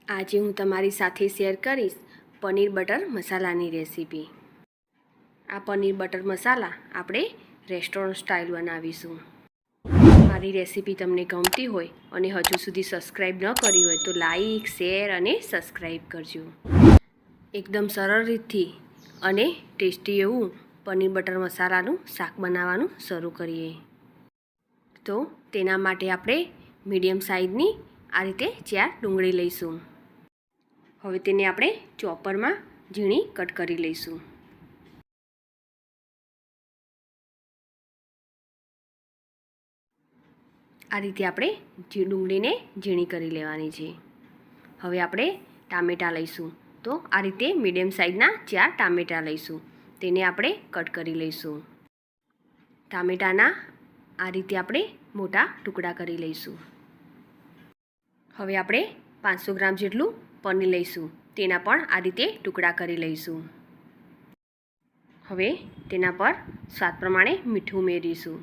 આજે હું તમારી સાથે શેર કરીશ પનીર બટર મસાલાની રેસીપી। આ પનીર બટર મસાલા આપણે રેસ્ટોરન્ટ સ્ટાઇલ બનાવીશું। મારી રેસીપી તમને ગમતી હોય અને હજુ સુધી સબસ્ક્રાઈબ ન કરી હોય તો લાઈક, શેર અને સબસ્ક્રાઈબ કરજો। એકદમ સરળ રીતથી અને ટેસ્ટી એવું પનીર બટર મસાલાનું શાક બનાવવાનું શરૂ કરીએ। તો તેના માટે આપણે મીડિયમ સાઇઝની આ રીતે 4 ડુંગળી લઈશું। હવે તેને આપણે ચોપરમાં ઝીણી કટ કરી લઈશું। આ રીતે આપણે ડુંગળીને ઝીણી કરી લેવાની છે। હવે આપણે ટામેટાં લઈશું। તો આ રીતે મીડિયમ સાઇઝના 4 ટામેટાં લઈશું, તેને આપણે કટ કરી લઈશું। ટામેટાના આ રીતે આપણે મોટા ટુકડા કરી લઈશું। હવે આપણે 500 ગ્રામ જેટલું પનીર લઈશું, તેના પણ આ રીતે ટુકડા કરી લઈશું। હવે તેના પર સ્વાદ પ્રમાણે મીઠું ઉમેરીશું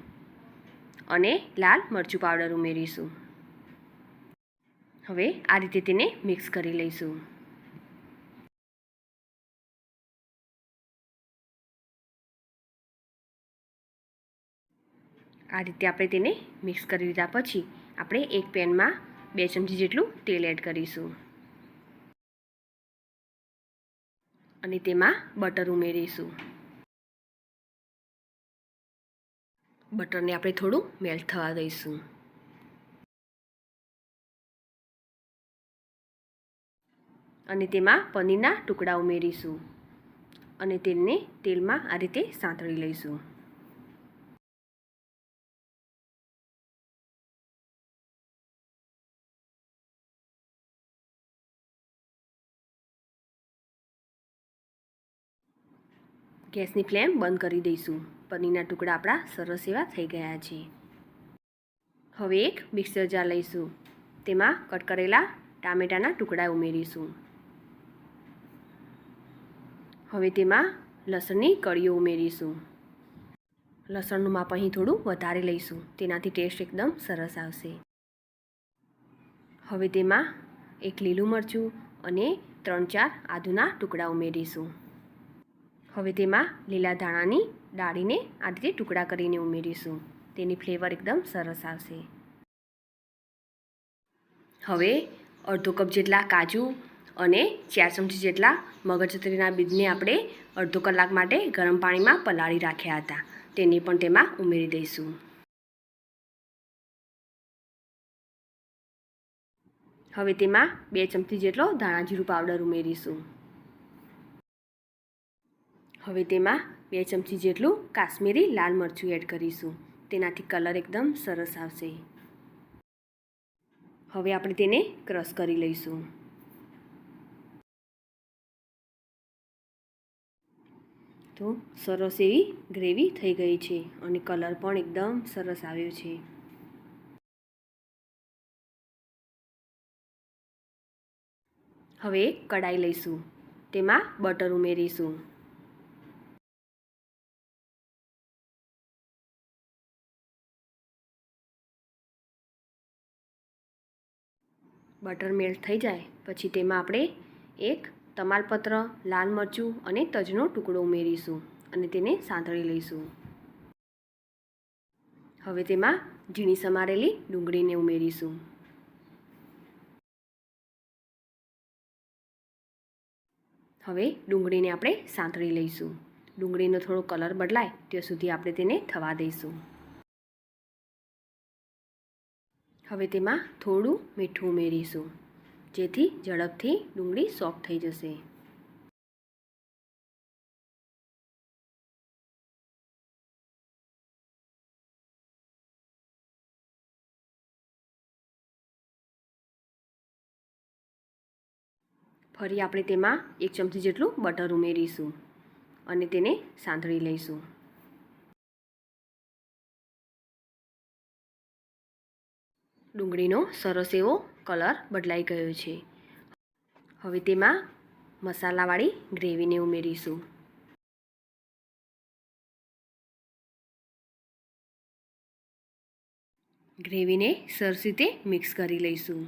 અને લાલ મરચું પાવડર ઉમેરીશું। હવે આ રીતે તેને મિક્સ કરી લઈશું। આ રીતે આપણે તેને મિક્સ કરી લીધા પછી આપણે એક પેનમાં 2 ચમચી જેટલું તેલ એડ કરીશું અને તેમાં બટર ઉમેરીશું। બટરને આપણે થોડું મેલ્ટ થવા દઈશું અને તેમાં પનીરના ટુકડા ઉમેરીશું અને તેને તેલમાં આ રીતે સાંતળી લઈશું। ગેસની ફ્લેમ બંધ કરી દઈશું। પનીરના ટુકડા આપણા સરસ એવા થઈ ગયા છે। હવે એક મિક્સર જાર લઈશું, તેમાં કટ કરેલા ટામેટાના ટુકડા ઉમેરીશું। હવે તેમાં લસણની કળીઓ ઉમેરીશું। લસણનું માપ અહીં થોડું વધારે લઈશું, તેનાથી ટેસ્ટ એકદમ સરસ આવશે। હવે તેમાં એક લીલું મરચું અને 3-4 આદુના ટુકડા ઉમેરીશું। હવે તેમાં લીલા ધાણાની ડાળીને આ રીતે ટુકડા કરીને ઉમેરીશું, તેની ફ્લેવર એકદમ સરસ આવશે। હવે અડધો કપ જેટલા કાજુ અને 4 ચમચી જેટલા મગજતરીના બીજને આપણે અડધો કલાક માટે ગરમ પાણીમાં પલાળી રાખ્યા હતા, તેને પણ તેમાં ઉમેરી દઈશું। હવે તેમાં 2 ચમચી જેટલો ધાણા જીરું પાવડર ઉમેરીશું। હવે તેમાં 2 ચમચી જેટલું કાશ્મીરી લાલ મરચું એડ કરીશું, તેનાથી કલર એકદમ સરસ આવશે। હવે આપણે તેને ક્રશ કરી લઈશું। તો સરસ એવી ગ્રેવી થઈ ગઈ છે અને કલર પણ એકદમ સરસ આવ્યો છે। હવે એક કડાઈ લઈશું, તેમાં બટર ઉમેરીશું। બટર મેલ્ટ થઈ જાય પછી તેમાં આપણે એક તમાલપત્ર, લાલ મરચું અને તજનો ટુકડો ઉમેરીશું અને તેને સાંતળી લઈશું। હવે તેમાં ઝીણી સમારેલી ડુંગળીને ઉમેરીશું। હવે ડુંગળીને આપણે સાંતળી લઈશું। ડુંગળીનો થોડો કલર બદલાય ત્યાં સુધી આપણે તેને થવા દઈશું। હવે તેમાં થોડું મીઠું ઉમેરીશું, જેથી ઝડપથી ડુંગળી સોફ્ટ થઈ જશે। ફરી આપણે તેમાં 1 ચમચી જેટલું બટર ઉમેરીશું અને તેને સાંતળી લઈશું। ડુંગળીનો સરસ એવો કલર બદલાઈ ગયો છે। હવે તેમાં મસાલાવાળી ગ્રેવીને ઉમેરીશું। ગ્રેવીને સરસ રીતે મિક્સ કરી લઈશું।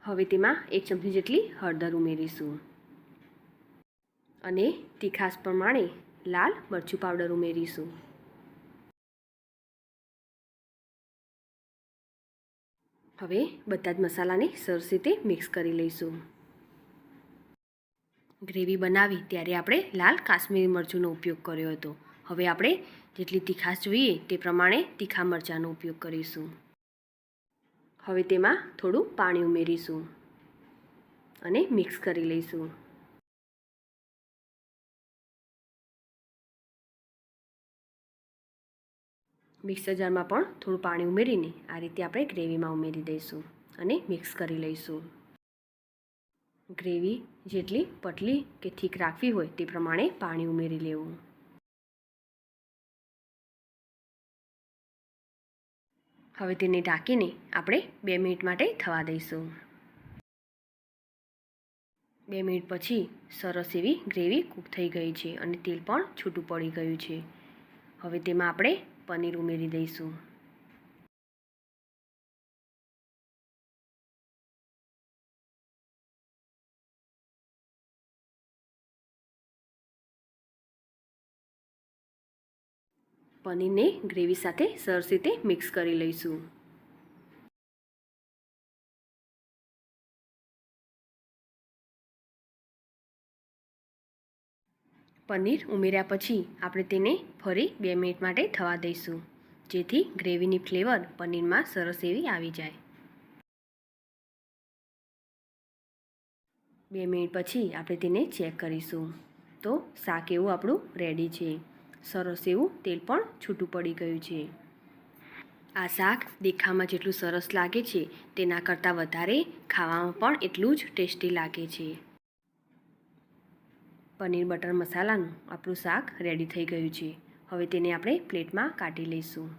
હવે તેમાં 1 ચમચી જેટલી હળદર ઉમેરીશું અને તીખાશ પ્રમાણે લાલ મરચું પાવડર ઉમેરીશું. હવે બધા જ મસાલાને સરસ રીતે મિક્સ કરી લઈશું. ગ્રેવી બનાવી ત્યારે આપણે લાલ કાશ્મીરી મરચુંનો ઉપયોગ કર્યો હતો. હવે આપણે જેટલી તીખાશ જોઈએ તે પ્રમાણે તીખા મરચાંનો ઉપયોગ કરીશું. હવે તેમાં થોડું પાણી ઉમેરીશું અને મિક્સ કરી લઈશું. મિક્સર જારમાં પણ થોડું પાણી ઉમેરીને આ રીતે આપણે ગ્રેવીમાં ઉમેરી દઈશું અને મિક્સ કરી લઈશું. ગ્રેવી જેટલી પતલી કે થીક રાખવી હોય તે પ્રમાણે પાણી ઉમેરી લેવું. હવે તેને ઢાંકીને આપણે 2 મિનિટ માટે થવા દઈશું. 2 મિનિટ પછી સરસ એવી ગ્રેવી કૂક થઈ ગઈ છે અને તેલ પણ છૂટું પડી ગયું છે. હવે તેમાં આપણે પનીર ઉમેરી દઈશું. પનીરને ગ્રેવી સાથે સરસ રીતે મિક્સ કરી લઈશું. પનીર ઉમેર્યા પછી આપણે તેને ફરી 2 મિનિટ માટે થવા દઈશું, જેથી ગ્રેવીની ફ્લેવર પનીરમાં સરસ એવી આવી જાય. 2 મિનિટ પછી આપણે તેને ચેક કરીશું તો શાક એવું આપણું રેડી છે. સરસ એવું તેલ પણ છૂટું પડી ગયું છે. આ શાક દેખાવમાં જેટલું સરસ લાગે છે તેના કરતાં વધારે ખાવામાં પણ એટલું જ ટેસ્ટી લાગે છે. પનીર બટર મસાલાનું આપણું શાક રેડી થઈ ગયું છે. હવે તેને આપણે પ્લેટમાં કાઢી લઈશું.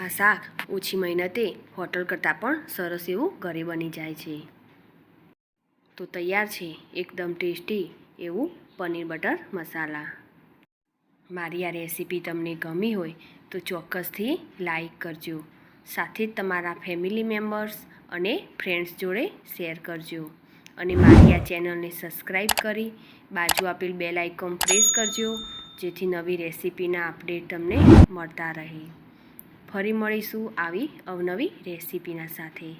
આ શાક ઓછી મહેનતે હોટલ કરતાં પણ સરસ એવું ઘરે બની જાય છે. તો તૈયાર છે એકદમ ટેસ્ટી એવું પનીર બટર મસાલા. મારી આ રેસીપી તમને ગમી હોય તો ચોક્કસથી લાઈક કરજો. સાથે જ તમારા ફેમિલી મેમ્બર્સ અને ફ્રેન્ડ્સ જોડે શેર કરજો. અને મારી આ ચેનલને સબસ્ક્રાઈબ કરી બાજુ આપેલ બેલ આઇકોન પ્રેસ કરજો, જેથી નવી રેસીપીના અપડેટ તમને મળતા રહે. ફરી મળીશું આવી અવનવી રેસીપીના સાથે.